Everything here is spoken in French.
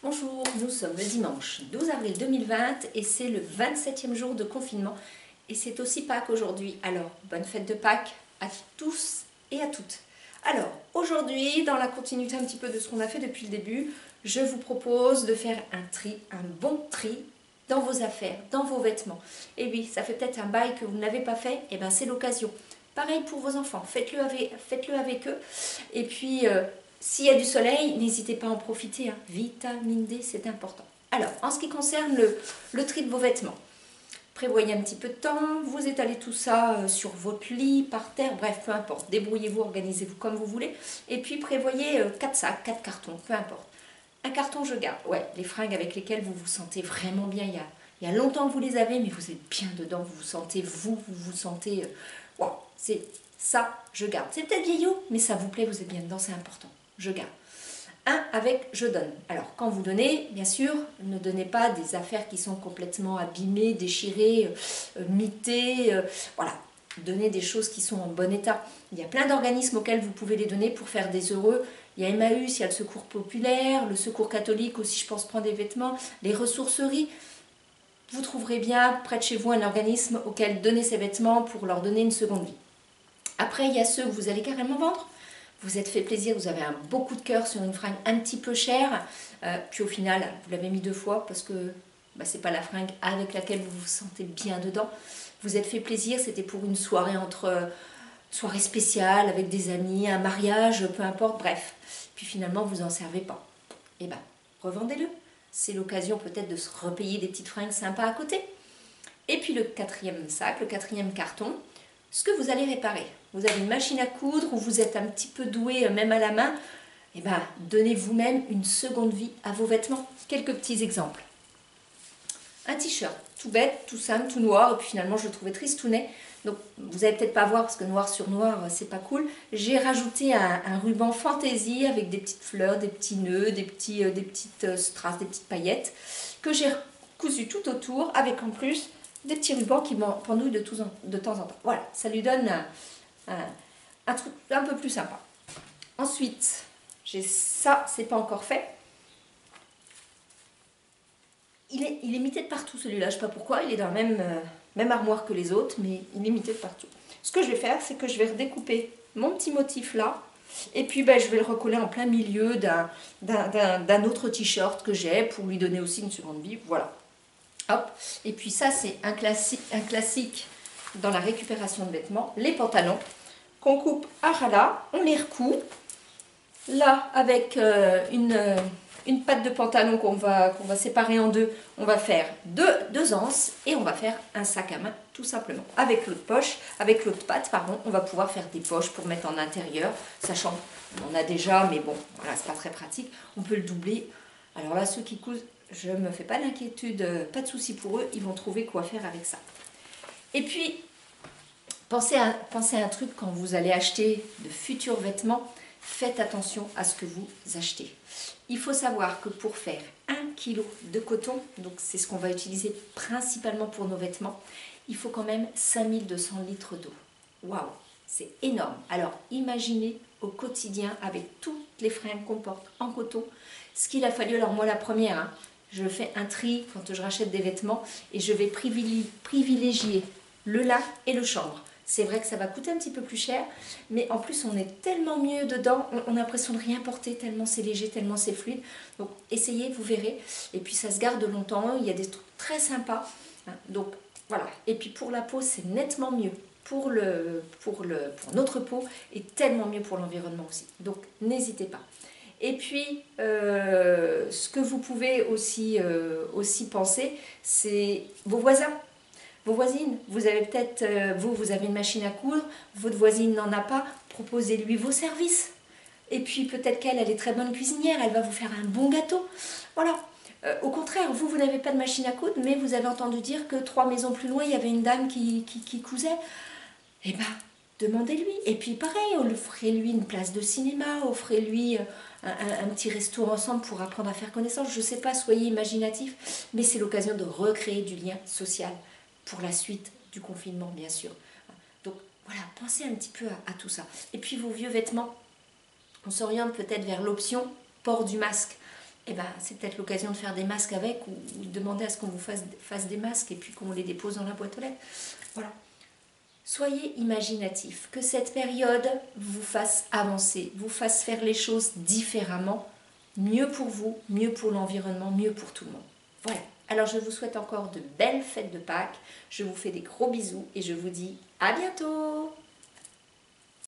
Bonjour, nous sommes le dimanche 12 avril 2020 et c'est le 27e jour de confinement et c'est aussi Pâques aujourd'hui. Alors, bonne fête de Pâques à tous et à toutes. Alors, aujourd'hui, dans la continuité un petit peu de ce qu'on a fait depuis le début, je vous propose de faire un tri, un bon tri dans vos affaires, dans vos vêtements. Et oui, ça fait peut-être un bail que vous n'avez pas fait, et bien c'est l'occasion. Pareil pour vos enfants, faites-le avec eux. Et puis, s'il y a du soleil, n'hésitez pas à en profiter. Hein. Vitamine D, c'est important. Alors, en ce qui concerne le tri de vos vêtements, prévoyez un petit peu de temps, vous étalez tout ça sur votre lit, par terre, bref, peu importe. Débrouillez-vous, organisez-vous comme vous voulez. Et puis, prévoyez 4 sacs, 4 cartons, peu importe. Un carton, je garde. Ouais, les fringues avec lesquelles vous vous sentez vraiment bien. Il y a longtemps que vous les avez, mais vous êtes bien dedans. Vous vous sentez... wow, c'est ça, je garde. C'est peut-être vieillot, mais ça vous plaît, vous êtes bien dedans, c'est important. Je garde. Un avec je donne. Alors, quand vous donnez, bien sûr, ne donnez pas des affaires qui sont complètement abîmées, déchirées, mitées. Voilà. Donnez des choses qui sont en bon état. Il y a plein d'organismes auxquels vous pouvez les donner pour faire des heureux. Il y a Emmaüs, il y a le Secours populaire, le Secours catholique aussi, je pense, prend des vêtements, les ressourceries. Vous trouverez bien près de chez vous un organisme auquel donner ces vêtements pour leur donner une seconde vie. Après, il y a ceux que vous allez carrément vendre. Vous êtes fait plaisir, vous avez un beau coup de cœur sur une fringue un petit peu chère, puis au final, vous l'avez mis 2 fois parce que c'est pas la fringue avec laquelle vous vous sentez bien dedans. Vous êtes fait plaisir, c'était pour une soirée soirée spéciale avec des amis, un mariage, peu importe, bref. Puis finalement, vous n'en servez pas. Eh bien, revendez-le. C'est l'occasion peut-être de se repayer des petites fringues sympas à côté. Et puis le 4e sac, le 4e carton, ce que vous allez réparer. Vous avez une machine à coudre ou vous êtes un petit peu doué même à la main, eh ben, donnez vous-même une seconde vie à vos vêtements. Quelques petits exemples. Un t-shirt, tout bête, tout simple, tout noir, et puis finalement je le trouvais tristounet. Donc vous n'allez peut-être pas voir parce que noir sur noir c'est pas cool. J'ai rajouté un ruban fantaisie avec des petites fleurs, des petits nœuds, des petites strass, des petites paillettes que j'ai cousu tout autour avec en plus des petits rubans qui pendouillent de temps en temps. Voilà, ça lui donne un truc un peu plus sympa. Ensuite, j'ai ça, c'est pas encore fait. Il est mité de partout celui-là, je sais pas pourquoi, il est dans la même armoire que les autres, mais il est mité de partout. Ce que je vais faire, c'est que je vais redécouper mon petit motif là, et puis je vais le recoller en plein milieu d'un autre t-shirt que j'ai pour lui donner aussi une seconde vie, voilà. Hop. Et puis ça, c'est un classique dans la récupération de vêtements, les pantalons qu'on coupe à ras, on les recoue. Là, avec une patte de pantalon qu'on va séparer en deux, on va faire deux anses et on va faire un sac à main tout simplement. Avec l'autre poche, avec l'autre patte, pardon, on va pouvoir faire des poches pour mettre en intérieur, sachant qu'on en a déjà, mais bon, voilà, c'est pas très pratique. On peut le doubler. Alors là, ceux qui cousent, je ne me fais pas d'inquiétude, pas de souci pour eux, ils vont trouver quoi faire avec ça. Et puis, pensez à un truc quand vous allez acheter de futurs vêtements, faites attention à ce que vous achetez. Il faut savoir que pour faire 1 kg de coton, donc c'est ce qu'on va utiliser principalement pour nos vêtements, il faut quand même 5200 litres d'eau. Waouh, c'est énorme. Alors imaginez au quotidien avec toutes les fringues qu'on porte en coton, ce qu'il a fallu. Alors moi la première, hein, je fais un tri quand je rachète des vêtements et je vais privilégier le lin et le chanvre. C'est vrai que ça va coûter un petit peu plus cher, mais en plus on est tellement mieux dedans, on a l'impression de rien porter, tellement c'est léger, tellement c'est fluide. Donc essayez, vous verrez. Et puis ça se garde longtemps, il y a des trucs très sympas. Donc voilà. Et puis pour la peau, c'est nettement mieux pour notre peau et tellement mieux pour l'environnement aussi. Donc n'hésitez pas. Et puis, ce que vous pouvez aussi penser, c'est vos voisins. Vos voisines, vous avez peut-être, vous avez une machine à coudre, votre voisine n'en a pas, proposez-lui vos services. Et puis peut-être qu'elle est très bonne cuisinière, elle va vous faire un bon gâteau. Voilà. Au contraire, vous n'avez pas de machine à coudre, mais vous avez entendu dire que 3 maisons plus loin, il y avait une dame qui cousait. Eh bien, demandez-lui. Et puis pareil, offrez-lui une place de cinéma, offrez-lui un petit resto ensemble pour apprendre à faire connaissance. Je ne sais pas, soyez imaginatifs, mais c'est l'occasion de recréer du lien social pour la suite du confinement, bien sûr. Donc voilà, pensez un petit peu à tout ça. Et puis vos vieux vêtements, on s'oriente peut-être vers l'option port du masque. eh ben, c'est peut-être l'occasion de faire des masques avec ou demander à ce qu'on vous fasse des masques et puis qu'on les dépose dans la boîte aux lettres. Voilà. Soyez imaginatifs, que cette période vous fasse avancer, vous fasse faire les choses différemment, mieux pour vous, mieux pour l'environnement, mieux pour tout le monde. Voilà. Alors je vous souhaite encore de belles fêtes de Pâques, je vous fais des gros bisous et je vous dis à bientôt!